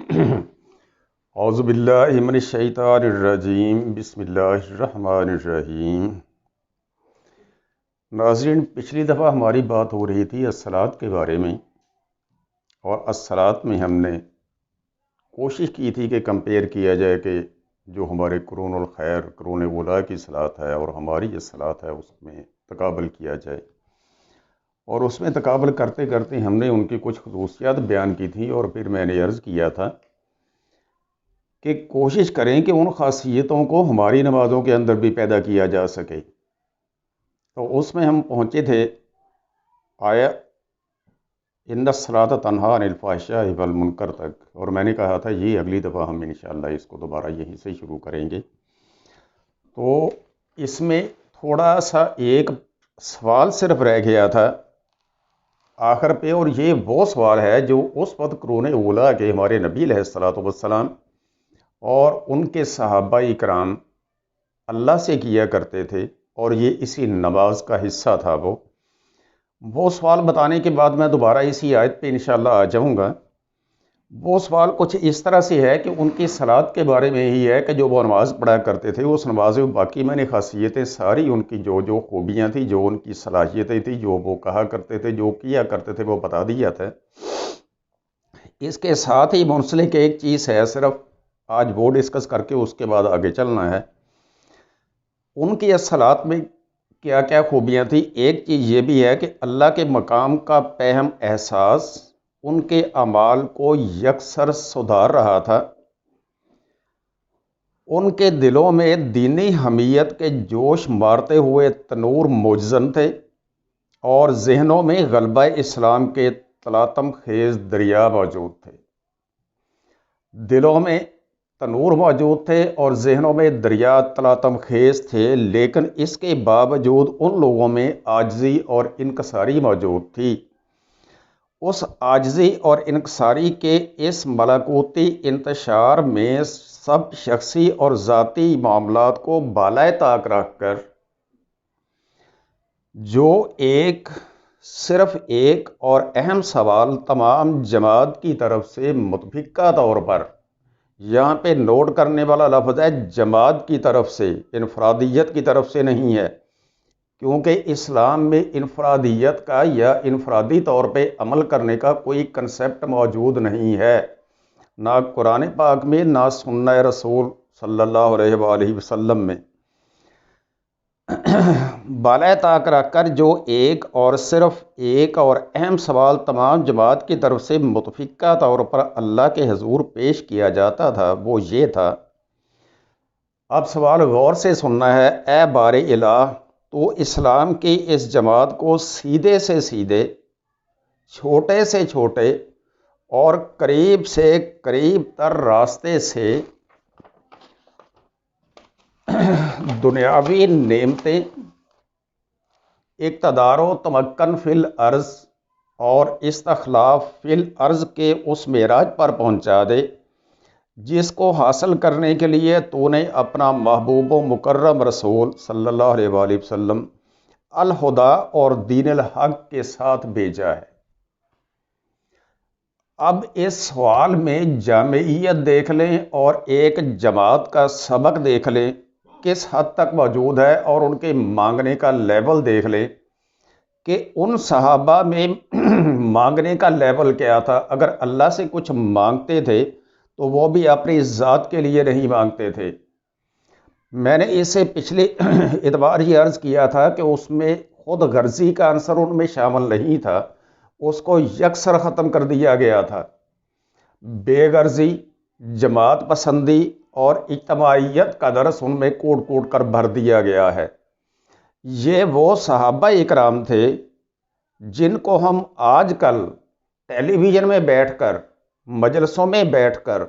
اعوذ باللہ من الشیطان الرجیم، بسم اللہ الرحمن الرحیم۔ ناظرین، پچھلی دفعہ ہماری بات ہو رہی تھی الصلاۃ کے بارے میں، اور الصلاۃ میں ہم نے کوشش کی تھی کہ کمپیئر کیا جائے کہ جو ہمارے قرون الخیر قرون اولیٰ کی صلاۃ ہے اور ہماری جو صلاۃ ہے اس میں تقابل کیا جائے، اور اس میں تقابل کرتے کرتے ہم نے ان کی کچھ خصوصیات بیان کی تھی، اور پھر میں نے عرض کیا تھا کہ کوشش کریں کہ ان خاصیتوں کو ہماری نمازوں کے اندر بھی پیدا کیا جا سکے۔ تو اس میں ہم پہنچے تھے آیا ان الصلاۃ تنہی عن الفحشاء والمنکر تک، اور میں نے کہا تھا یہ اگلی دفعہ ہم انشاءاللہ اس کو دوبارہ یہیں سے شروع کریں گے۔ تو اس میں تھوڑا سا ایک سوال صرف رہ گیا تھا آخر پہ، اور یہ وہ سوال ہے جو اس وقت قرون اولیٰ کے ہمارے نبی علیہ الصلاۃ والسلام اور ان کے صحابہ اکرام اللہ سے کیا کرتے تھے، اور یہ اسی نماز کا حصہ تھا۔ وہ سوال بتانے کے بعد میں دوبارہ اسی آیت پہ انشاءاللہ آ جاؤں گا۔ وہ سوال کچھ اس طرح سے ہے کہ ان کی صلاۃ کے بارے میں ہی ہے کہ جو وہ نماز پڑھا کرتے تھے، اس نماز میں باقی میں نے خاصیتیں ساری ان کی جو خوبیاں تھیں، جو ان کی صلاحیتیں تھیں، جو وہ کہا کرتے تھے، جو کیا کرتے تھے، وہ بتا دیا تھا۔ اس کے ساتھ ہی منسلک ایک چیز ہے، صرف آج وہ ڈسکس کر کے اس کے بعد آگے چلنا ہے۔ ان کی صلاۃ میں کیا کیا خوبیاں تھیں؟ ایک چیز یہ بھی ہے کہ اللہ کے مقام کا پہم احساس ان کے اعمال کو یکسر سدھار رہا تھا۔ ان کے دلوں میں دینی حمیت کے جوش مارتے ہوئے تنور موجزن تھے، اور ذہنوں میں غلبہ اسلام کے تلاطم خیز دریا موجود تھے۔ دلوں میں تنور موجود تھے اور ذہنوں میں دریا تلاطم خیز تھے، لیکن اس کے باوجود ان لوگوں میں عاجزی اور انکساری موجود تھی۔ اس عاجزی اور انکساری کے اس ملکوتی انتشار میں سب شخصی اور ذاتی معاملات کو بالائے طاق رکھ کر جو صرف ایک اور اہم سوال تمام جماعت کی طرف سے متفقہ طور پر، یہاں پہ نوٹ کرنے والا لفظ ہے جماعت کی طرف سے، انفرادیت کی طرف سے نہیں ہے، کیونکہ اسلام میں انفرادیت کا یا انفرادی طور پہ عمل کرنے کا کوئی کنسیپٹ موجود نہیں ہے، نہ قرآن پاک میں، نہ سنہ رسول صلی اللہ علیہ وآلہ وسلم میں۔ بالائے طاق رکھ کر جو ایک اور صرف ایک اور اہم سوال تمام جماعت کی طرف سے متفقہ طور پر اللہ کے حضور پیش کیا جاتا تھا، وہ یہ تھا۔ اب سوال غور سے سننا ہے۔ اے بار الہ، تو اسلام کی اس جماعت کو سیدھے سے سیدھے، چھوٹے سے چھوٹے اور قریب سے قریب تر راستے سے دنیاوی نعمتیں، اقتدار و تمکن فی الارض اور استخلاف فی الارض کے اس معراج پر پہنچا دے جس کو حاصل کرنے کے لیے تو نے اپنا محبوب و مکرم رسول صلی اللہ علیہ وآلہ وسلم الہدا اور دین الحق کے ساتھ بھیجا ہے۔ اب اس سوال میں جامعیت دیکھ لیں اور ایک جماعت کا سبق دیکھ لیں کس حد تک موجود ہے، اور ان کے مانگنے کا لیول دیکھ لیں کہ ان صحابہ میں مانگنے کا لیول کیا تھا۔ اگر اللہ سے کچھ مانگتے تھے تو وہ بھی اپنی ذات کے لیے نہیں مانگتے تھے۔ میں نے اسے پچھلے اتوار ہی عرض کیا تھا کہ اس میں خود غرضی کا عنصر ان میں شامل نہیں تھا، اس کو یکسر ختم کر دیا گیا تھا۔ بے غرضی، جماعت پسندی اور اجتماعیت کا درس ان میں کوٹ کوٹ کر بھر دیا گیا ہے۔ یہ وہ صحابہ اکرام تھے جن کو ہم آج کل ٹیلی ویژن میں بیٹھ کر، مجلسوں میں بیٹھ کر،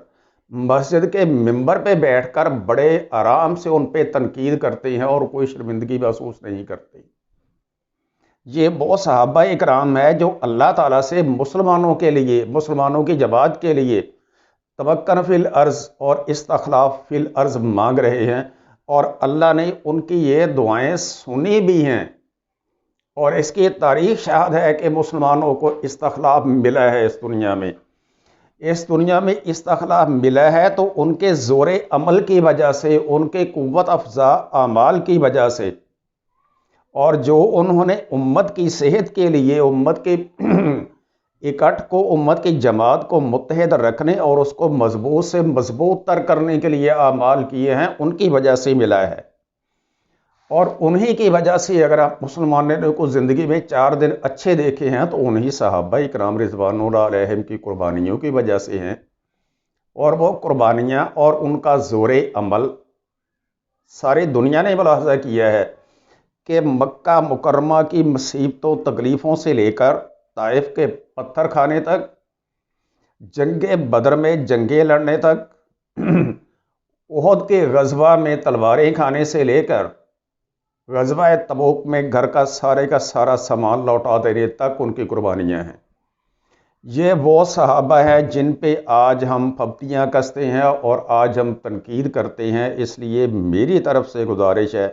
مسجد کے ممبر پہ بیٹھ کر بڑے آرام سے ان پہ تنقید کرتے ہیں اور کوئی شرمندگی محسوس نہیں کرتے۔ یہ وہ صحابہ اکرام ہے جو اللہ تعالیٰ سے مسلمانوں کے لیے، مسلمانوں کی جماعت کے لیے تمکن فی الارض اور استخلاف فی الارض مانگ رہے ہیں، اور اللہ نے ان کی یہ دعائیں سنی بھی ہیں، اور اس کی تاریخ شاہد ہے کہ مسلمانوں کو استخلاف ملا ہے اس دنیا میں۔ اس دنیا میں استخلاف ملا ہے تو ان کے زور عمل کی وجہ سے، ان کے قوت افزا اعمال کی وجہ سے، اور جو انہوں نے امت کی صحت کے لیے، امت کے اکٹھ کو، امت کی جماعت کو متحد رکھنے اور اس کو مضبوط سے مضبوط تر کرنے کے لیے اعمال کیے ہیں، ان کی وجہ سے ملا ہے۔ اور انہی کی وجہ سے اگر آپ مسلمانوں نے کو زندگی میں 4 دن اچھے دیکھے ہیں تو انہی صحابہ اکرام رضوان اللہ علیہم کی قربانیوں کی وجہ سے ہیں، اور وہ قربانیاں اور ان کا زور عمل ساری دنیا نے ملاحظہ کیا ہے کہ مکہ مکرمہ کی مصیبتوں تکلیفوں سے لے کر طائف کے پتھر کھانے تک، جنگ بدر میں جنگیں لڑنے تک، احد کے غزوہ میں تلواریں کھانے سے لے کر غزوہ تبوک میں گھر کا سارا سامان لوٹا دینے تک ان کی قربانیاں ہیں۔ یہ وہ صحابہ ہیں جن پہ آج ہم پھپتیاں کستے ہیں اور آج ہم تنقید کرتے ہیں، اس لیے میری طرف سے گزارش ہے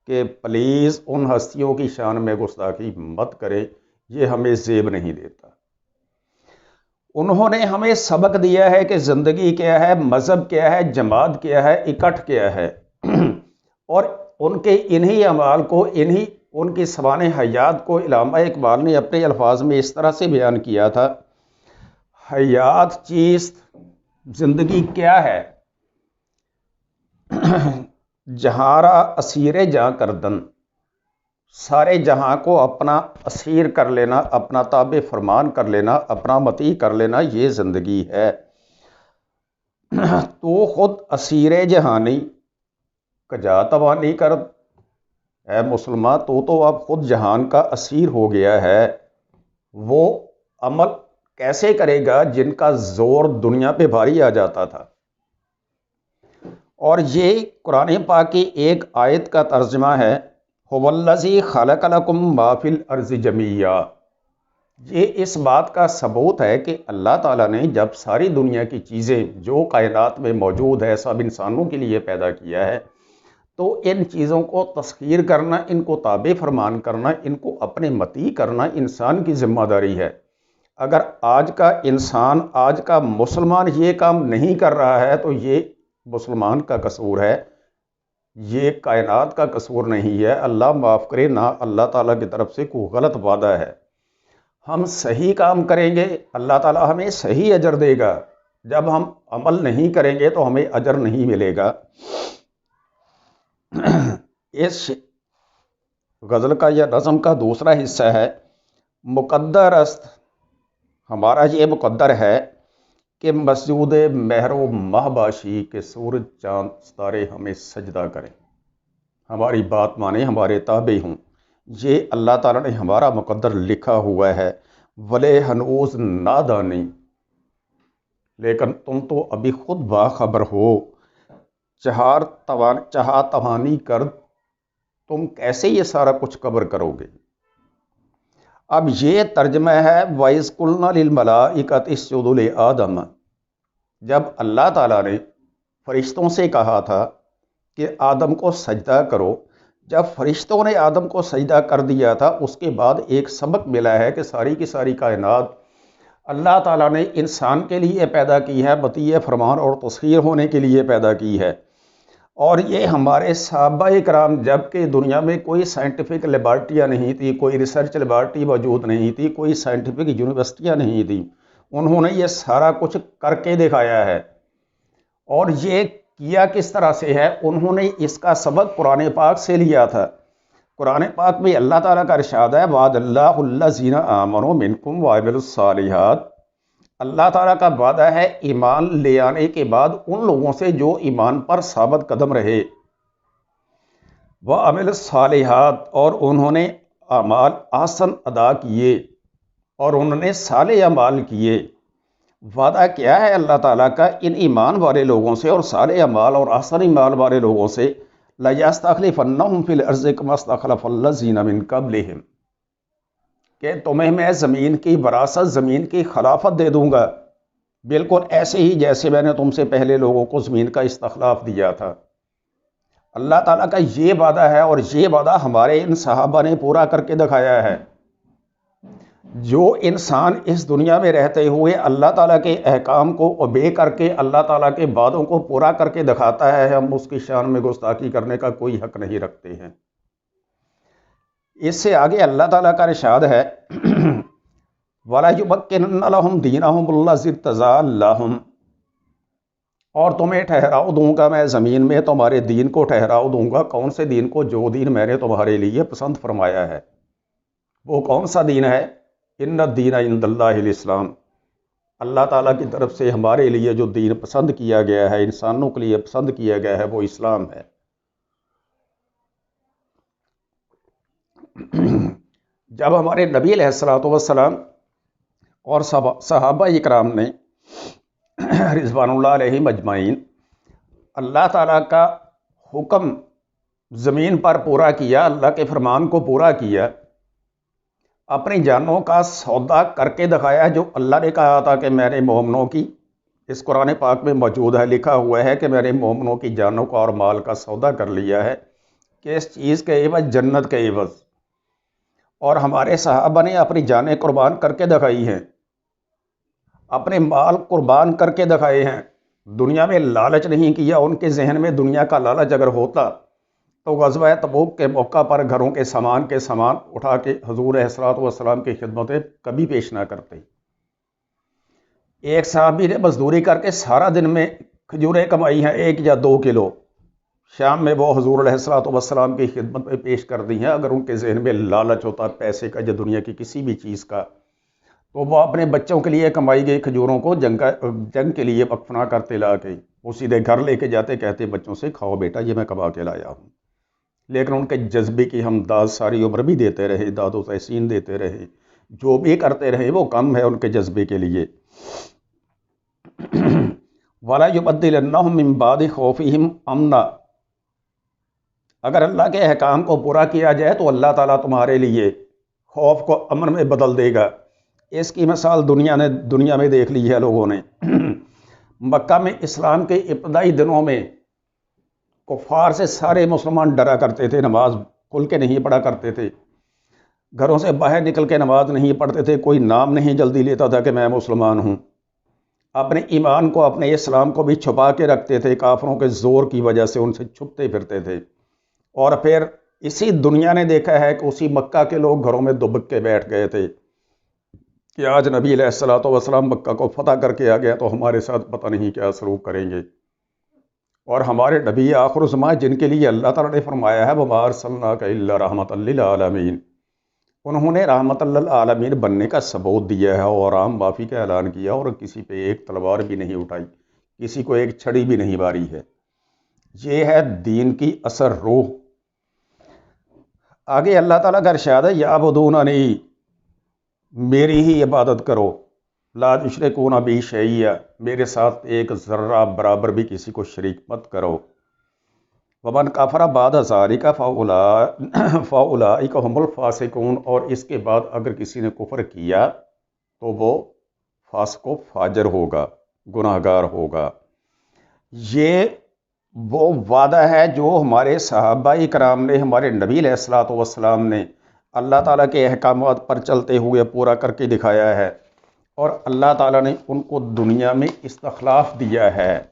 کہ پلیز ان ہستیوں کی شان میں گستاخی مت کریں، یہ ہمیں زیب نہیں دیتا۔ انہوں نے ہمیں سبق دیا ہے کہ زندگی کیا ہے، مذہب کیا ہے، جماعت کیا ہے، اکٹھ کیا ہے، اور ان کے انہی اعمال کو، ان کی سوانح حیات کو علامہ اقبال نے اپنے الفاظ میں اس طرح سے بیان کیا تھا: حیات چیست، زندگی کیا ہے، جہارا اسیر جہاں کردن، سارے جہاں کو اپنا اسیر کر لینا، اپنا تابع فرمان کر لینا، اپنا مطیع کر لینا، یہ زندگی ہے۔ تو خود اسیر جہانی کجا توانی کر، اے مسلمان تو اب خود جہان کا اسیر ہو گیا ہے، وہ عمل کیسے کرے گا جن کا زور دنیا پہ بھاری آ جاتا تھا۔ اور یہ قرآن پاک کی ایک آیت کا ترجمہ ہے: هو الذی خلق لکم ما فی الارض جمیعا۔ یہ اس بات کا ثبوت ہے کہ اللہ تعالیٰ نے جب ساری دنیا کی چیزیں جو کائنات میں موجود ہے سب انسانوں کے لیے پیدا کیا ہے، تو ان چیزوں کو تسخیر کرنا، ان کو تابع فرمان کرنا، ان کو اپنے مطیع کرنا انسان کی ذمہ داری ہے۔ اگر آج کا انسان، آج کا مسلمان یہ کام نہیں کر رہا ہے تو یہ مسلمان کا قصور ہے، یہ کائنات کا قصور نہیں ہے۔ اللہ معاف کرے، نہ اللہ تعالیٰ کی طرف سے کوئی غلط وعدہ ہے۔ ہم صحیح کام کریں گے، اللہ تعالیٰ ہمیں صحیح اجر دے گا۔ جب ہم عمل نہیں کریں گے تو ہمیں اجر نہیں ملے گا۔ اس غزل کا یا نظم کا دوسرا حصہ ہے: مقدر است، ہمارا یہ مقدر ہے کہ مسجود مہر و ماہ باشی کے سورج چاند ستارے ہمیں سجدہ کریں، ہماری بات مانیں، ہمارے تابع ہوں۔ یہ اللہ تعالیٰ نے ہمارا مقدر لکھا ہوا ہے۔ ولے ہنوز نادانی، لیکن تم تو ابھی خود باخبر ہو، چہا توانی کر، تم کیسے یہ سارا کچھ کور کرو گے۔ اب یہ ترجمہ ہے: وَإِذْ قُلْنَا لِلْمَلَائِكَةِ اسْجُدُوا لِآدَمَ۔ جب اللہ تعالیٰ نے فرشتوں سے کہا تھا کہ آدم کو سجدہ کرو، جب فرشتوں نے آدم کو سجدہ کر دیا تھا، اس کے بعد ایک سبق ملا ہے کہ ساری کی ساری کائنات اللہ تعالیٰ نے انسان کے لیے پیدا کی ہے، مطیع فرمان اور تسخیر ہونے کے لیے پیدا کی ہے۔ اور یہ ہمارے صحابہ کرام، جب کہ دنیا میں کوئی سائنٹیفک لیبارٹریاں نہیں تھی، کوئی ریسرچ لیبارٹری موجود نہیں تھی، کوئی سائنٹیفک یونیورسٹیاں نہیں تھیں، انہوں نے یہ سارا کچھ کر کے دکھایا ہے۔ اور یہ کیا کس طرح سے ہے؟ انہوں نے اس کا سبق قرآن پاک سے لیا تھا۔ قرآن پاک میں اللہ تعالیٰ کا ارشاد ہے: وعد اللہ الذین آمنوا منکم وعملوا الصالحات۔ اللہ تعالیٰ کا وعدہ ہے ایمان لے آنے کے بعد ان لوگوں سے جو ایمان پر ثابت قدم رہے، وعملوا الصالحات، اور انہوں نے اعمال احسن ادا کیے اور انہوں نے صالح اعمال کیے۔ وعدہ کیا ہے اللہ تعالیٰ کا ان ایمان والے لوگوں سے اور صالح اعمال اور احسن اعمال والے لوگوں سے؟ لَيَسْتَخْلِفَنَّهُمْ فِي الْأَرْضِ كَمَا اسْتَخْلَفَ الَّذِينَ مِن قَبْلِهِمْ، کہ تمہیں میں زمین کی وراثت، زمین کی خلافت دے دوں گا، بالکل ایسے ہی جیسے میں نے تم سے پہلے لوگوں کو زمین کا استخلاف دیا تھا۔ اللہ تعالیٰ کا یہ وعدہ ہے، اور یہ وعدہ ہمارے ان صحابہ نے پورا کر کے دکھایا ہے۔ جو انسان اس دنیا میں رہتے ہوئے اللہ تعالیٰ کے احکام کو اوبے کر کے اللہ تعالیٰ کے وعدوں کو پورا کر کے دکھاتا ہے، ہم اس کی شان میں گستاخی کرنے کا کوئی حق نہیں رکھتے ہیں۔ اس سے آگے اللہ تعالیٰ کا ارشاد ہے وَلَا يُمَكِّنَنَّ لَهُمْ دِينَهُمُ الَّذِي ارْتَضَىٰ لَهُمْ، اور تمہیں ٹھہراؤ دوں گا میں زمین میں تمہارے دین کو ٹھہراؤ دوں گا۔ کون سے دین کو؟ جو دین میں نے تمہارے لیے پسند فرمایا ہے۔ وہ کون سا دین ہے؟ ان الدین عند اللہ الاسلام، اللہ تعالیٰ کی طرف سے ہمارے لیے جو دین پسند کیا گیا ہے، انسانوں کے لیے پسند کیا گیا ہے، وہ اسلام ہے۔ جب ہمارے نبی علیہ الصلوۃ والسلام اور صحابہ اکرام نے رضوان اللہ علیہم اجمعین اللہ تعالیٰ کا حکم زمین پر پورا کیا، اللہ کے فرمان کو پورا کیا، اپنی جانوں کا سودا کر کے دکھایا، جو اللہ نے کہا تھا کہ میں نے مومنوں کی، اس قرآن پاک میں موجود ہے، لکھا ہوا ہے کہ میں نے مومنوں کی جانوں کا اور مال کا سودا کر لیا ہے، کہ اس چیز کے عوض جنت کے عوض۔ اور ہمارے صحابہ نے اپنی جانیں قربان کر کے دکھائی ہیں، اپنے مال قربان کر کے دکھائے ہیں، دنیا میں لالچ نہیں کیا۔ ان کے ذہن میں دنیا کا لالچ اگر ہوتا تو غزوہ تبوک کے موقع پر گھروں کے سامان اٹھا کے حضور علیہ الصلوۃ والسلام کی خدمت کبھی پیش نہ کرتے۔ ایک صحابی نے مزدوری کر کے سارا دن میں کھجوریں کمائی ہیں 1 یا 2 کلو، شام میں وہ حضور علیہ الصلوۃ والسلام کی خدمت میں پیش کر دی ہیں۔ اگر ان کے ذہن میں لالچ ہوتا پیسے کا یا دنیا کی کسی بھی چیز کا، تو وہ اپنے بچوں کے لیے کمائی گئی کھجوروں کو جنگ کے لیے وقف نہ کرتے، لا کے وہ سیدھے گھر لے کے جاتے، کہتے بچوں سے کھاؤ بیٹا، یہ میں کما کے لایا ہوں۔ لیکن ان کے جذبے کی ہم داد ساری عمر بھی دیتے رہے، داد و تحسین دیتے رہے، جو بھی کرتے رہے وہ کم ہے ان کے جذبے کے لیے۔ وَلَا يُبَدِّلَنَّهُم مِّن بَعْدِ خَوْفِهِمْ أَمْنًا، اگر اللہ کے احکام کو پورا کیا جائے تو اللہ تعالیٰ تمہارے لیے خوف کو امن میں بدل دے گا۔ اس کی مثال دنیا میں دیکھ لی ہے لوگوں نے۔ مکہ میں اسلام کے ابتدائی دنوں میں کفار سے سارے مسلمان ڈرا کرتے تھے، نماز کھل کے نہیں پڑھا کرتے تھے، گھروں سے باہر نکل کے نماز نہیں پڑھتے تھے، کوئی نام نہیں جلدی لیتا تھا کہ میں مسلمان ہوں، اپنے ایمان کو اپنے اسلام کو بھی چھپا کے رکھتے تھے، کافروں کے زور کی وجہ سے ان سے چھپتے پھرتے تھے۔ اور پھر اسی دنیا نے دیکھا ہے کہ اسی مکہ کے لوگ گھروں میں دبک کے بیٹھ گئے تھے کہ آج نبی علیہ الصلوۃ والسلام مکہ کو فتح کر کے آ گیا تو ہمارے ساتھ پتہ نہیں کیا سلوک کریں گے۔ اور ہمارے نبی آخر الزمان جن کے لیے اللہ تعالیٰ نے فرمایا ہے وَمَا أَرْسَلْنَاكَ إِلَّا رَحْمَةً لِّلْعَالَمِينَ، انہوں نے رحمت للعالمین بننے کا ثبوت دیا ہے اور عام معافی کا اعلان کیا، اور کسی پہ ایک تلوار بھی نہیں اٹھائی، کسی کو ایک چھڑی بھی نہیں ماری ہے۔ یہ ہے دین کی اثر روح۔ آگے اللہ تعالیٰ کا ارشاد ہے یعبدوننی، میری ہی عبادت کرو، لا تشرکون بی شیئا، میرے ساتھ ایک ذرہ برابر بھی کسی کو شریک مت کرو۔ ومن کفر بعد ذلک فاولئک هم الفاسقون، اور اس کے بعد اگر کسی نے کفر کیا تو وہ فاسق و فاجر ہوگا، گناہ گار ہوگا۔ یہ وہ وعدہ ہے جو ہمارے صحابہ کرام نے، ہمارے نبی علیہ الصلوۃ والسلام نے اللہ تعالیٰ کے احکامات پر چلتے ہوئے پورا کر کے دکھایا ہے، اور اللہ تعالیٰ نے ان کو دنیا میں استخلاف دیا ہے۔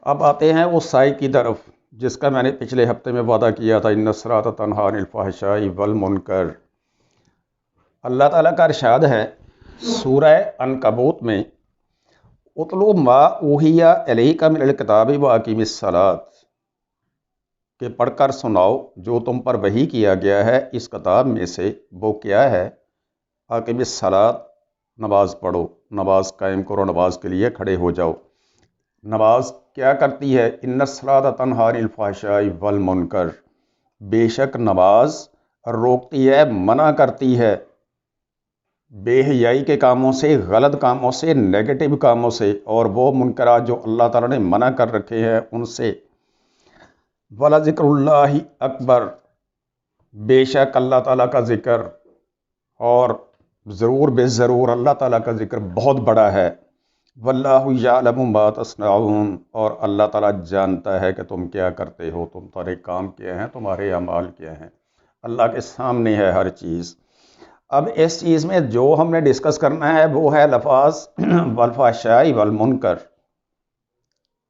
اب آتے ہیں اس سائے کی طرف جس کا میں نے پچھلے ہفتے میں وعدہ کیا تھا، ان الصلاۃ تنہی عن الفحشاء والمنکر۔ اللہ تعالیٰ کا ارشاد ہے سورہ عنکبوت میں اتلو ما اوحی الیک من الکتاب واقیم الصلاۃ، کہ پڑھ کر سناؤ جو تم پر وحی کیا گیا ہے اس کتاب میں سے، وہ کیا ہے؟ واقیم الصلاۃ، نماز پڑھو، نماز قائم کرو، نماز کے لیے کھڑے ہو جاؤ۔ نماز کیا کرتی ہے؟ ان الصلاۃ تنہی عن الفحشاء والمنکر، بے شک نماز روکتی ہے، منع کرتی ہے بے حیائی کے کاموں سے، غلط کاموں سے، نیگیٹو کاموں سے، اور وہ منکرات جو اللہ تعالیٰ نے منع کر رکھے ہیں ان سے۔ وَلَذِكْرُ اللَّهِ اکبر، بے شک اللہ تعالیٰ کا ذکر اور ضرور بے ضرور اللہ تعالیٰ کا ذکر بہت بڑا ہے۔ واللہ یعلم ما تصنعون، اور اللہ تعالیٰ جانتا ہے کہ تم کیا کرتے ہو، تمہارے کام کیا ہیں، تمہارے اعمال کیا ہیں۔ اللہ کے سامنے ہے ہر چیز۔ اب اس چیز میں جو ہم نے ڈسکس کرنا ہے وہ ہے لفاظ والفحشاء والمنکر،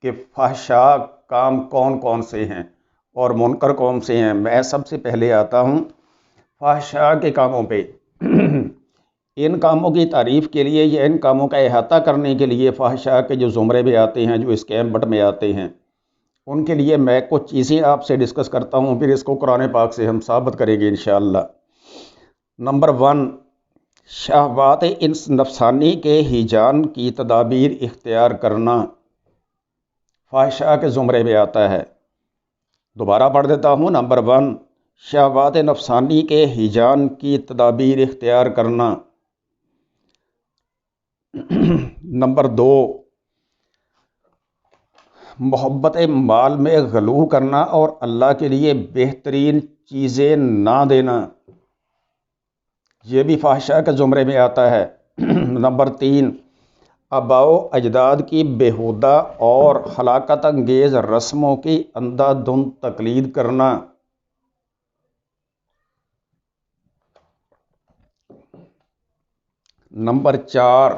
کہ فحشاء کام کون کون سے ہیں اور منکر کون سے ہیں۔ میں سب سے پہلے آتا ہوں فحشاء کے کاموں پہ۔ ان کاموں کی تعریف کے لیے یا ان کاموں کا احاطہ کرنے کے لیے فحشاء کے جو زمرے میں آتے ہیں، جو اسکیم بٹ میں آتے ہیں، ان کے لیے میں کچھ چیزیں آپ سے ڈسکس کرتا ہوں، پھر اس کو قرآن پاک سے ہم ثابت کریں گے انشاءاللہ۔ نمبر 1، شہوات نفسانی کے ہیجان کی تدابیر اختیار کرنا فحشاء کے زمرے میں آتا ہے۔ دوبارہ پڑھ دیتا ہوں۔ نمبر 1، شہوات نفسانی کے ہیجان کی تدابیر اختیار کرنا۔ نمبر 2، محبت مال میں غلو کرنا اور اللہ کے لیے بہترین چیزیں نہ دینا، یہ بھی فحشاء کے زمرے میں آتا ہے۔ نمبر 3، آباء و اجداد کی بیہودہ اور ہلاکت انگیز رسموں کی اندھا دھند تقلید کرنا۔ نمبر 4،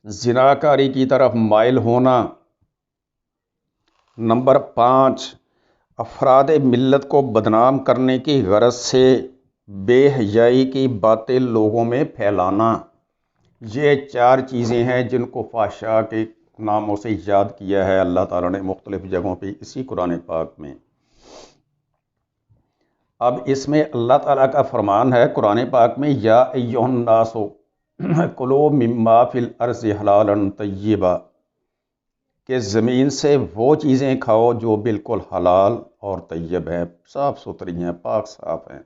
زناکاری کی طرف مائل ہونا۔ نمبر 5، افراد ملت کو بدنام کرنے کی غرض سے بے حیائی کی باتیں لوگوں میں پھیلانا۔ یہ 4 چیزیں ہیں جن کو فحشاء کے ناموں سے یاد کیا ہے اللہ تعالیٰ نے مختلف جگہوں پہ اسی قرآن پاک میں۔ اب اس میں اللہ تعالیٰ کا فرمان ہے قرآن پاک میں، یا ایھا الناس کلوا مما فی الارض حلالا طیبا، کہ زمین سے وہ چیزیں کھاؤ جو بالکل حلال اور طیب ہیں، صاف ستھری ہیں، پاک صاف ہیں۔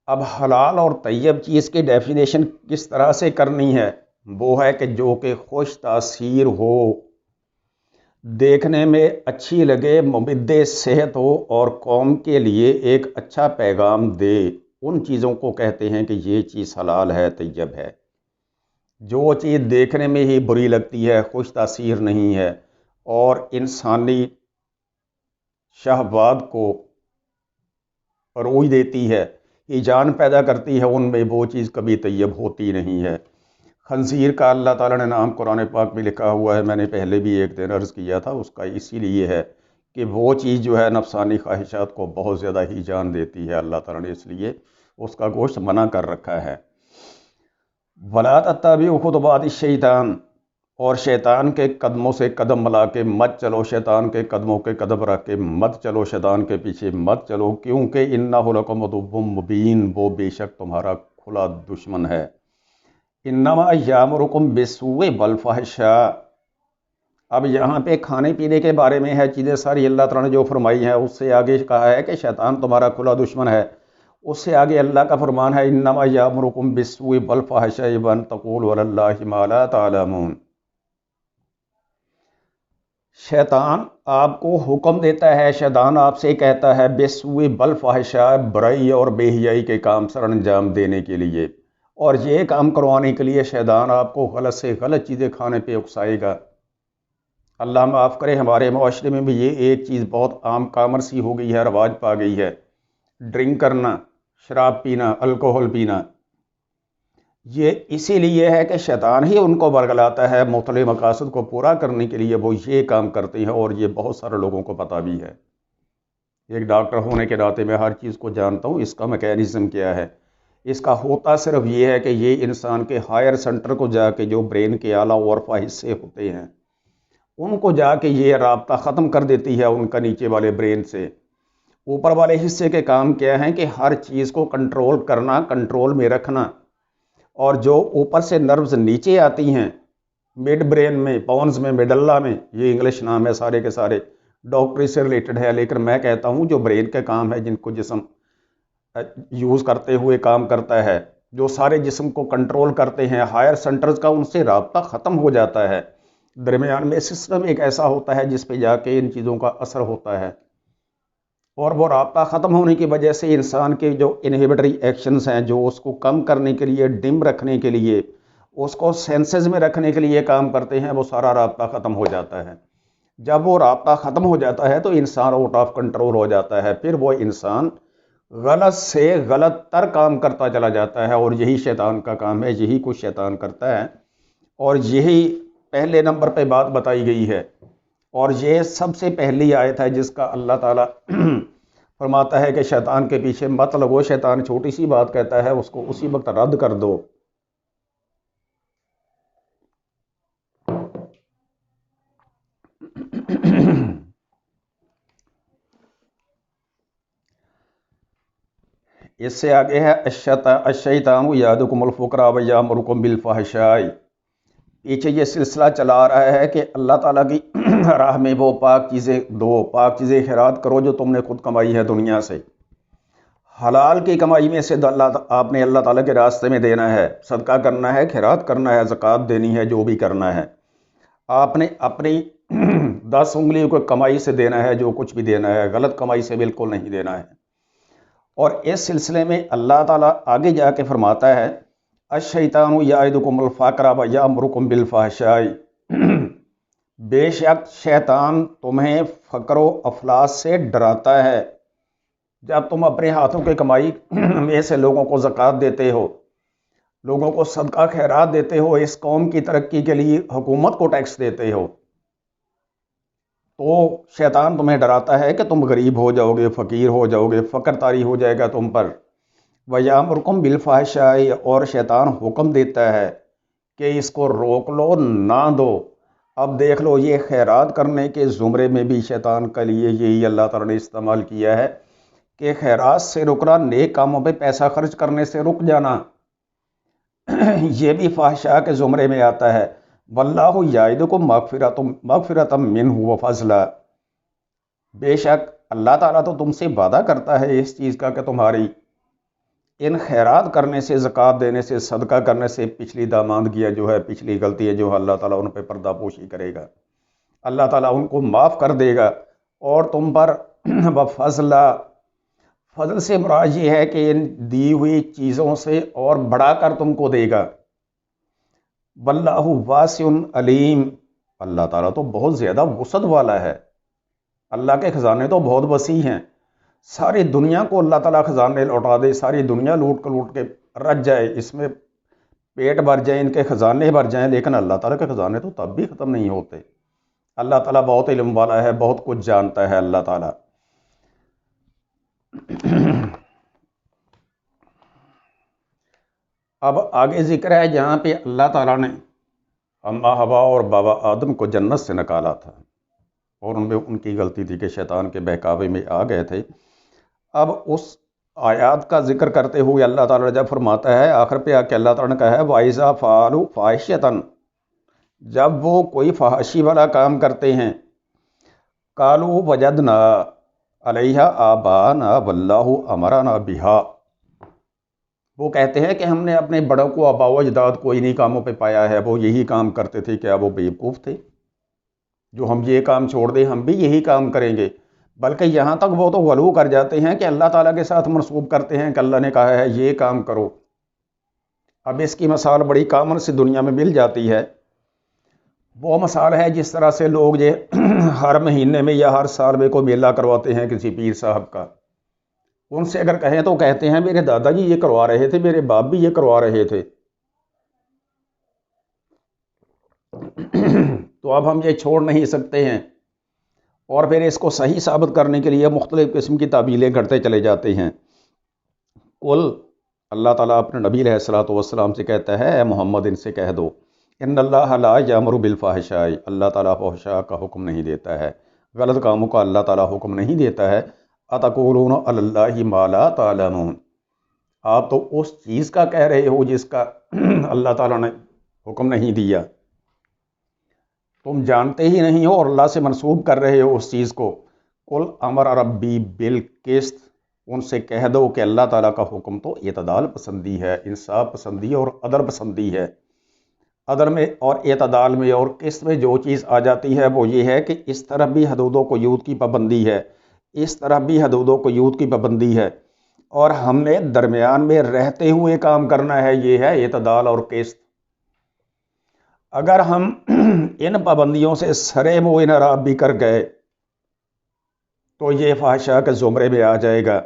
اب حلال اور طیب چیز کی ڈیفینیشن کس طرح سے کرنی ہے؟ وہ ہے کہ جو کہ خوش تاثیر ہو، دیکھنے میں اچھی لگے، ممد صحت ہو اور قوم کے لیے ایک اچھا پیغام دے، ان چیزوں کو کہتے ہیں کہ یہ چیز حلال ہے، طیب ہے۔ جو چیز دیکھنے میں ہی بری لگتی ہے، خوش تاثیر نہیں ہے اور انسانی شہوات کو روئی دیتی ہے، ہیجان پیدا کرتی ہے، ان میں وہ چیز کبھی طیب ہوتی نہیں ہے۔ خنزیر کا اللہ تعالیٰ نے نام قرآن پاک میں لکھا ہوا ہے، میں نے پہلے بھی ایک دن عرض کیا تھا، اس کا اسی لیے ہے کہ وہ چیز جو ہے نفسانی خواہشات کو بہت زیادہ ہیجان دیتی ہے، اللہ تعالیٰ نے اس لیے اس کا گوشت منع کر رکھا ہے۔ وَلَا تَتَّبِعُوا خُطُوَاتِ الشَّیطان، اور شیطان کے قدموں سے قدم ملا کے مت چلو، شیطان کے قدموں کے قدم رکھ کے مت چلو، شیطان کے پیچھے مت چلو، کیونکہ اِنَّهُ لَکُمْ عَدُوٌّ مُبِینٌ، وہ بے شک تمہارا کھلا دشمن ہے۔ انما یامرکم بالسوء والفحشاء، اب یہاں پہ کھانے پینے کے بارے میں ہے چیزیں ساری اللہ تعالیٰ نے جو فرمائی ہیں، اس سے آگے کہا ہے کہ شیطان تمہارا کھلا دشمن ہے، اس سے آگے اللہ کا فرمان ہے انما یامرکم بالسوء والفحشاء وان تقولوا علی اللہ ما لا تعلمون۔ شیطان آپ کو حکم دیتا ہے، شیطان آپ سے کہتا ہے بالسوء والفحشاء، برائی اور بے حیائی کے کام سر انجام دینے کے لیے، اور یہ کام کروانے کے لیے شیطان آپ کو غلط سے غلط چیزیں کھانے پہ اکسائے گا۔ اللہ معاف کرے، ہمارے معاشرے میں بھی یہ ایک چیز بہت عام کامن سی ہو گئی ہے، رواج پا گئی ہے، ڈرنک کرنا، شراب پینا، الکوہل پینا۔ یہ اسی لیے ہے کہ شیطان ہی ان کو ورگلاتا ہے، مختلف مقاصد کو پورا کرنے کے لیے وہ یہ کام کرتے ہیں، اور یہ بہت سارے لوگوں کو پتہ بھی ہے۔ ایک ڈاکٹر ہونے کے ناطے میں ہر چیز کو جانتا ہوں، اس کا میکینزم کیا ہے۔ اس کا ہوتا صرف یہ ہے کہ یہ انسان کے ہائر سینٹر کو جا کے، جو برین کے اعلیٰ غرفہ حصے ہوتے ہیں، ان کو جا کے یہ رابطہ ختم کر دیتی ہے ان کا نیچے والے برین سے۔ اوپر والے حصے کے کام کیا ہیں کہ ہر چیز کو کنٹرول کرنا، کنٹرول میں رکھنا، اور جو اوپر سے نروز نیچے آتی ہیں مڈ برین میں، پونز میں، میڈلا میں، یہ انگلش نام ہے سارے کے سارے، ڈاکٹری سے ریلیٹڈ ہے، لیکن میں کہتا ہوں جو برین کے کام ہے، جن کو جسم یوز کرتے ہوئے کام کرتا ہے، جو سارے جسم کو کنٹرول کرتے ہیں، ہائر سینٹرز کا ان سے رابطہ ختم ہو جاتا ہے۔ درمیان میں سسٹم ایک ایسا ہوتا ہے جس پہ جا کے ان چیزوں کا اثر ہوتا ہے۔ اور وہ رابطہ ختم ہونے کی وجہ سے انسان کے جو انہیبیٹری ایکشنز ہیں، جو اس کو کم کرنے کے لیے، ڈم رکھنے کے لیے، اس کو سینسز میں رکھنے کے لیے کام کرتے ہیں، وہ سارا رابطہ ختم ہو جاتا ہے۔ جب وہ رابطہ ختم ہو جاتا ہے تو انسان آؤٹ آف کنٹرول ہو جاتا ہے، پھر وہ انسان غلط سے غلط تر کام کرتا چلا جاتا ہے، اور یہی شیطان کا کام ہے، یہی کچھ شیطان کرتا ہے، اور یہی پہلے نمبر پہ بات بتائی گئی ہے۔ اور یہ سب سے پہلی آیت ہے جس کا اللہ تعالیٰ فرماتا ہے کہ شیطان کے پیچھے مت لگو، شیطان چھوٹی سی بات کہتا ہے اس کو اسی وقت رد کر دو۔ اس سے آگے ہے الشیطان یعدکم الفقر ویامرکم بالفحشاء۔ پیچھے یہ سلسلہ چلا آ رہا ہے کہ اللہ تعالیٰ کی راہ میں وہ پاک چیزیں دو، پاک چیزیں خیرات کرو جو تم نے خود کمائی ہے دنیا سے، حلال کی کمائی میں سے آپ نے اللہ تعالیٰ کے راستے میں دینا ہے، صدقہ کرنا ہے، خیرات کرنا ہے، زکوٰۃ دینی ہے، جو بھی کرنا ہے آپ نے اپنی 10 انگلیوں کو کمائی سے دینا ہے، جو کچھ بھی دینا ہے، غلط کمائی سے بالکل نہیں دینا ہے۔ اور اس سلسلے میں اللہ تعالیٰ آگے جا کے فرماتا ہے الشیطان یعدکم الفقر ویامرکم بالفحشاء، بے شک شیطان تمہیں فقر و افلاس سے ڈراتا ہے۔ جب تم اپنے ہاتھوں کی کمائی میں سے لوگوں کو زکوٰۃ دیتے ہو، لوگوں کو صدقہ خیرات دیتے ہو، اس قوم کی ترقی کے لیے حکومت کو ٹیکس دیتے ہو، تو شیطان تمہیں ڈراتا ہے کہ تم غریب ہو جاؤ گے، فقیر ہو جاؤ گے، فقر طاری ہو جائے گا تم پر۔ وَيَأْمُرُكُمْ بِالْفَحْشَاءِ، اور شیطان حکم دیتا ہے کہ اس کو روک لو، نہ دو۔ اب دیکھ لو، یہ خیرات کرنے کے زمرے میں بھی شیطان کے لیے یہی اللہ تعالیٰ نے استعمال کیا ہے کہ خیرات سے رکنا، نیک کاموں پہ پیسہ خرچ کرنے سے رک جانا، یہ بھی فحشاء کے زمرے میں آتا ہے۔ واللہ یعدکم مغفرۃ منہ وفضلا، بے شک اللہ تعالیٰ تو تم سے وعدہ کرتا ہے اس چیز کا کہ تمہاری ان خیرات کرنے سے، زکوٰۃ دینے سے، صدقہ کرنے سے پچھلی داماندگیاں جو ہے، پچھلی غلطی ہے جو اللہ تعالیٰ ان پہ پردہ پوشی کرے گا، اللہ تعالیٰ ان کو معاف کر دے گا، اور تم پر وفضلا، فضل سے مراد یہ ہے کہ ان دی ہوئی چیزوں سے اور بڑھا کر تم کو دے گا۔ واللہ واسع علیم، اللہ تعالیٰ تو بہت زیادہ وسعت والا ہے، اللہ کے خزانے تو بہت وسیع ہیں، ساری دنیا کو اللہ تعالیٰ خزانے لوٹا دے، ساری دنیا لوٹ کے رج جائے، اس میں پیٹ بھر جائے، ان کے خزانے بھر جائیں، لیکن اللہ تعالیٰ کے خزانے تو تب بھی ختم نہیں ہوتے۔ اللہ تعالیٰ بہت علم والا ہے، بہت کچھ جانتا ہے اللہ تعالیٰ۔ اب آگے ذکر ہے جہاں پہ اللہ تعالیٰ نے اماں حوا اور بابا آدم کو جنت سے نکالا تھا، اور ان میں ان کی غلطی تھی کہ شیطان کے بہکاوے میں آ گئے تھے۔ اب اس آیات کا ذکر کرتے ہوئے اللہ تعالیٰ جب فرماتا ہے آخر پہ آ کے، اللہ تعالیٰ نے کہا ہے وَإِذَا فَعَلُوا فَاحِشَةً، جب وہ کوئی فحاشی والا کام کرتے ہیں، قَالُوا وَجَدْنَا عَلَيْهَا آبَاءَنَا وَاللَّهُ أَمَرَنَا بِهَا، وہ کہتے ہیں کہ ہم نے اپنے بڑوں کو، آباء و اجداد کو انہی کاموں پہ پایا ہے، وہ یہی کام کرتے تھے، کیا وہ بیوقوف تھے جو ہم یہ کام چھوڑ دیں، ہم بھی یہی کام کریں گے؟ بلکہ یہاں تک وہ تو غلو کر جاتے ہیں کہ اللہ تعالیٰ کے ساتھ منسوب کرتے ہیں کہ اللہ نے کہا ہے یہ کام کرو۔ اب اس کی مثال بڑی کامن سی دنیا میں مل جاتی ہے۔ وہ مثال ہے جس طرح سے لوگ ہر مہینے میں یا ہر سال میں کوئی میلہ کرواتے ہیں کسی پیر صاحب کا، ان سے اگر کہیں تو کہتے ہیں میرے دادا جی یہ کروا رہے تھے، میرے باپ بھی یہ کروا رہے تھے، تو اب ہم یہ چھوڑ نہیں سکتے ہیں، اور پھر اس کو صحیح ثابت کرنے کے لیے مختلف قسم کی تعبیلیں کرتے چلے جاتے ہیں۔ قل، اللہ تعالیٰ اپنے نبی علیہ الصلوۃ والسلام سے کہتا ہے اے محمد ان سے کہہ دو، ان اللہ لا یامر بالفحشاء، اللہ تعالیٰ فحشاء کا حکم نہیں دیتا ہے، غلط کاموں کا اللہ تعالیٰ حکم نہیں دیتا ہے۔ اتقولون علی اللہ ما لا تعلمون، آپ تو اس چیز کا کہہ رہے ہو جس کا اللہ تعالیٰ نے حکم نہیں دیا، تم جانتے ہی نہیں ہو اور اللہ سے منسوب کر رہے ہو اس چیز کو۔ قل امر ربی بالقسط، ان سے کہہ دو کہ اللہ تعالیٰ کا حکم تو اعتدال پسندی ہے، انصاف پسندی ہے اور عدل پسندی ہے۔ عدل میں اور اعتدال میں اور قسط میں جو چیز آ جاتی ہے وہ یہ ہے کہ اس طرف بھی حدودوں قیود کی پابندی ہے، اس طرح بھی حدود و قیود کی پابندی ہے، اور ہم نے درمیان میں رہتے ہوئے کام کرنا ہے، یہ ہے اعتدال اور قسط۔ اگر ہم ان پابندیوں سے سرے منہ انحراف بھی کر گئے تو یہ فحشاء کے زمرے میں آ جائے گا۔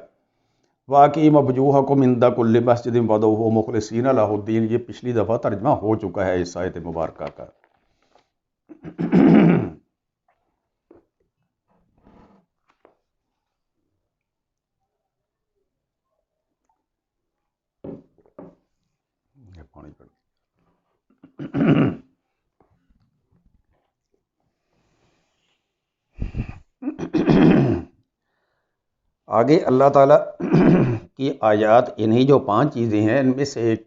وَأَقِیمُوا وُجُوہَکُمْ عِنْدَ کُلِّ مَسْجِدٍ وَادْعُوهُ مُخْلِصِینَ لَہُ الدِّین، یہ پچھلی دفعہ ترجمہ ہو چکا ہے اس آیت مبارکہ کا۔ پانی پڑ آگے اللہ تعالیٰ کی آیات، انہی جو 5 چیزیں ہیں ان میں سے ایک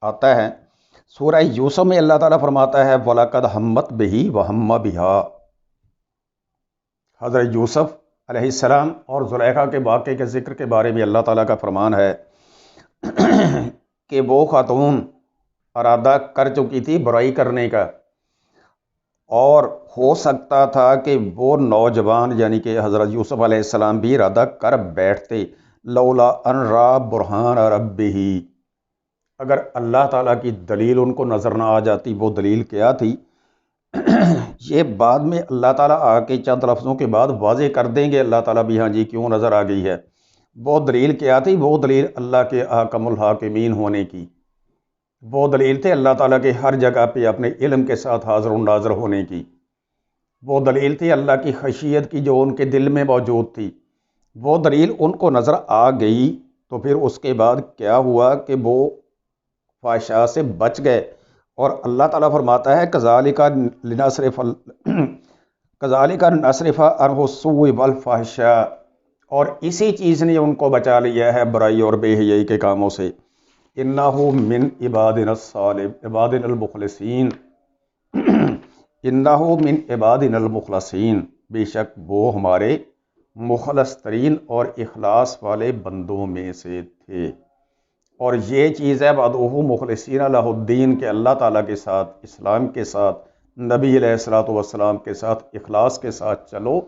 آتا ہے سورہ یوسف میں۔ اللہ تعالیٰ فرماتا ہے وَلَقَدْ ہَمَّتْ بِهِ وَهَمَّ بِهَا۔ حضرت یوسف علیہ السلام اور زلیخا کے واقعے کے ذکر کے بارے میں اللہ تعالیٰ کا فرمان ہے کہ وہ خاتون ارادہ کر چکی تھی برائی کرنے کا، اور ہو سکتا تھا کہ وہ نوجوان یعنی کہ حضرت یوسف علیہ السلام بھی ارادہ کر بیٹھتے، لولا ان را برہان ربہ، اگر اللہ تعالیٰ کی دلیل ان کو نظر نہ آ جاتی۔ وہ دلیل کیا تھی یہ بعد میں اللہ تعالیٰ آ کے چند لفظوں کے بعد واضح کر دیں گے، اللہ تعالیٰ بھی ہاں جی کیوں نظر آ گئی ہے۔ وہ دلیل کیا تھی؟ وہ دلیل اللہ کے احکم الحاکمین ہونے کی، وہ دلیل تھے اللہ تعالیٰ کے ہر جگہ پہ اپنے علم کے ساتھ حاضر و ناظر ہونے کی، وہ دلیل تھی اللہ کی خشیت کی جو ان کے دل میں موجود تھی۔ وہ دلیل ان کو نظر آ گئی تو پھر اس کے بعد کیا ہوا کہ وہ فحشاء سے بچ گئے، اور اللہ تعالیٰ فرماتا ہے کذالک لنصرف عنہ السوء والفحشاء، اور اسی چیز نے ان کو بچا لیا ہے برائی اور بے حیائی کے کاموں سے۔ انہ من عبادنا عبادنا المخلصین، انہ من عبادنا المخلصین، بے شک وہ ہمارے مخلص ترین اور اخلاص والے بندوں میں سے تھے۔ اور یہ چیز ہے وَادْعُوهُ مُخْلِصِینَ لَهُ الدِّین، کہ اللہ تعالیٰ کے ساتھ، اسلام کے ساتھ، نبی علیہ السلام کے ساتھ اخلاص کے ساتھ چلو،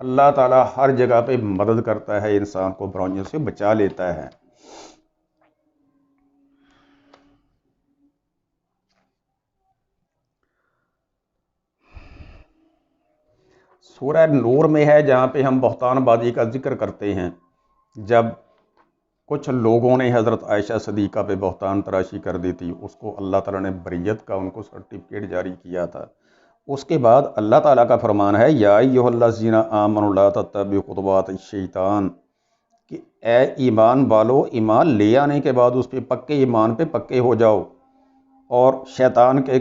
اللہ تعالیٰ ہر جگہ پہ مدد کرتا ہے، انسان کو برائیوں سے بچا لیتا ہے۔ سورہ نور میں ہے جہاں پہ ہم بہتان بازی کا ذکر کرتے ہیں، جب کچھ لوگوں نے حضرت عائشہ صدیقہ پہ بہتان تراشی کر دی تھی، اس کو اللہ تعالیٰ نے بریت کا ان کو سرٹیفکیٹ جاری کیا تھا۔ اس کے بعد اللہ تعالیٰ کا فرمان ہے یا ایھا الذین آمنوا لا تتبعوا خطوات الشیطان، کہ اے ایمان والو، ایمان لے آنے کے بعد اس پہ پکے ایمان پہ پکے ہو جاؤ، اور شیطان کے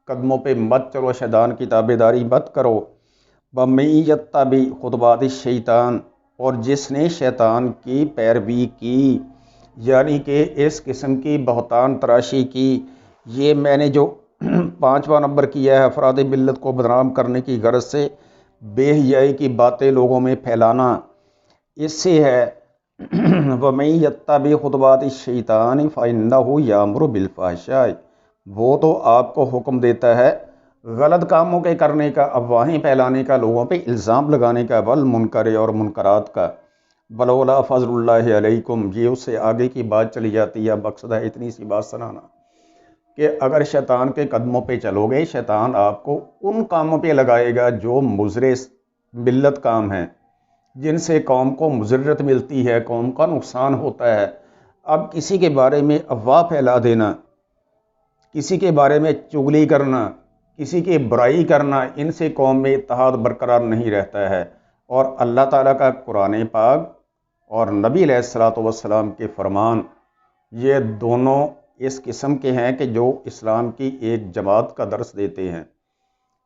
قدموں پہ مت چلو، شیطان کی تابعداری مت کرو۔ وَمَن یتبع خطوات الشیطان، اور جس نے شیطان کی پیروی کی، یعنی کہ اس قسم کی بہتان تراشی کی، یہ میں نے جو 5واں نمبر کیا ہے افراد ملت کو بدنام کرنے کی غرض سے بے حیائی کی باتیں لوگوں میں پھیلانا، اس سے ہے وَمَن یتبع خطوات الشیطان فَإِنَّهُ یَأْمُرُ بِالْفَحْشَاءِ، وہ تو آپ کو حکم دیتا ہے غلط کاموں کے کرنے کا، افواہیں پھیلانے کا، لوگوں پہ الزام لگانے کا، والمنکر اور منکرات کا۔ ولولا فضل اللہ علیکم، یہ اس سے آگے کی بات چلی جاتی ہے، مقصد ہے اتنی سی بات سنانا کہ اگر شیطان کے قدموں پہ چلو گے، شیطان آپ کو ان کاموں پہ لگائے گا جو مضر ملت کام ہیں، جن سے قوم کو مضرت ملتی ہے، قوم کا نقصان ہوتا ہے۔ اب کسی کے بارے میں افواہ پھیلا دینا، کسی کے بارے میں چغلی کرنا، کسی کی برائی کرنا، ان سے قوم میں اتحاد برقرار نہیں رہتا ہے۔ اور اللہ تعالیٰ کا قرآن پاک اور نبی علیہ السلام کے فرمان، یہ دونوں اس قسم کے ہیں کہ جو اسلام کی ایک جماعت کا درس دیتے ہیں،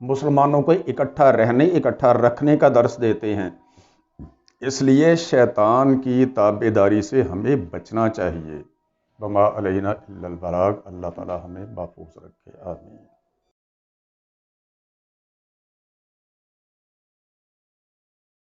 مسلمانوں کو اکٹھا رہنے، اکٹھا رکھنے کا درس دیتے ہیں۔ اس لیے شیطان کی تابعداری سے ہمیں بچنا چاہیے۔ وما علینا الا البلاغ، اللہ تعالیٰ ہمیں محفوظ رکھے، آمین۔